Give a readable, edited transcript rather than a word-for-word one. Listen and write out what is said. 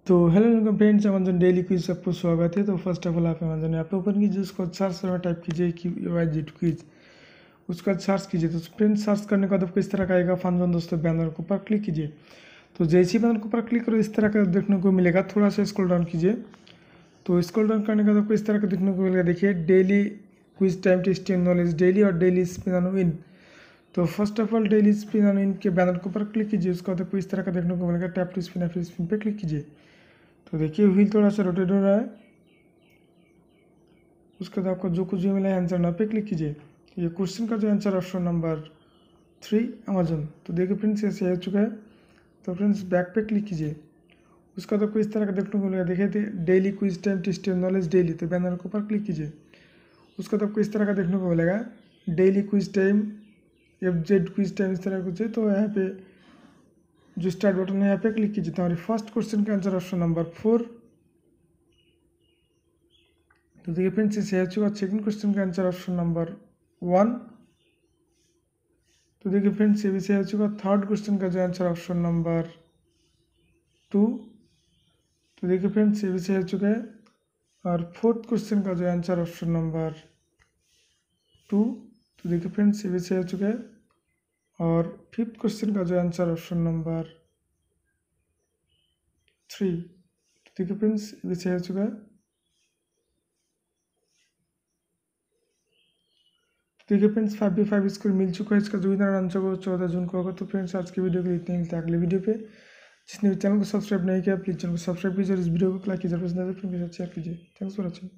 तो hello friends, Amazon daily quiz सबको स्वागत है। तो फर्स्ट ऑफ ऑल आप अमेजन ऐप ओपन कीजिए, उसको सर्च में टाइप कीजिए QYZ क्विज, उसके बाद सर्च कीजिए। तो फ्रेंड्स सर्च करने के बाद आपको इस तरह का आएगा फन जोन। दोस्तों बैनर के ऊपर क्लिक कीजिए। तो जैसे ही बैनर के ऊपर क्लिक करो इस तरह का देखने को मिलेगा। थोड़ा सा स्क्रॉल डाउन कीजिए। तो स्क्रॉल डाउन करने के बाद आपको इस तरह का देखने को मिलेगा। देखिए daily quiz time testing knowledge daily और डेली स्पिन एंड विन। तो first of all daily spin and win के बैनर के ऊपर क्लिक कीजिए। उसके बाद आपको इस तरह का देखने को मिलेगा। टैप टू स्पिन फिर स्पिन पे क्लिक कीजिए। तो देखिए व्हील थोड़ा सा रोटेट हो रहा है। उसके बाद आपको जो कुछ भी मिला है आंसर ना पे क्लिक कीजिए। ये क्वेश्चन का जो आंसर ऑप्शन नंबर 3 अमेजन। तो देखिए फ्रेंड्स ऐसे आ चुका है। तो फ्रेंड्स बैक पे क्लिक कीजिए। उसका तो कोई इस तरह का देखने को मिलेगा। देखिए daily quiz time test knowledge daily, तो बैनर के ऊपर क्लिक कीजिए। उसका तो आपको इस तरह का देखने को मिलेगा। Daily quiz time FZ quiz time इस तरह कुछ है। तो यहाँ पे जो स्टार्ट बटन है यहाँ पे क्लिक कीजिए। तो हमारे फर्स्ट क्वेश्चन का आंसर ऑप्शन नंबर 4। तो देखिए फ्रेंड्स इसे आ चुका। सेकंड क्वेश्चन का आंसर ऑप्शन नंबर 1। तो देखिए फ्रेंड्स ये भी सही आ चुका। थर्ड क्वेश्चन का जो आंसर ऑप्शन नंबर 2। तो देखिए फ्रेंड्स ये भी सही आ चुका है। और फोर्थ क्वेश्चन का जो आंसर ऑप्शन नंबर 2। तो देखिए फ्रेंड्स ये भी सही आ चुका है। और फिफ्थ क्वेश्चन का जो आंसर ऑप्शन नंबर 3। तो देखिए फ्रेंड्स ये भी सही आ चुका है। देखिए फ्रेंड्स 5/5 स्कोर मिल चुका है। इसका जो विनर आंसर होगा 14 जून को होगा। तो फ्रेंड्स आज के वीडियो के लिए इतने मिलते हैं अगले वीडियो पे। जिसने भी चैनल को सब्सक्राइब नहीं किया प्लीज़ चैनल को सब्सक्राइब कीजिए और इस वीडियो को लाइक कीजिए, पसंद आए तो फ्रेंड्स के साथ शेयर कीजिए। Thanks for watching.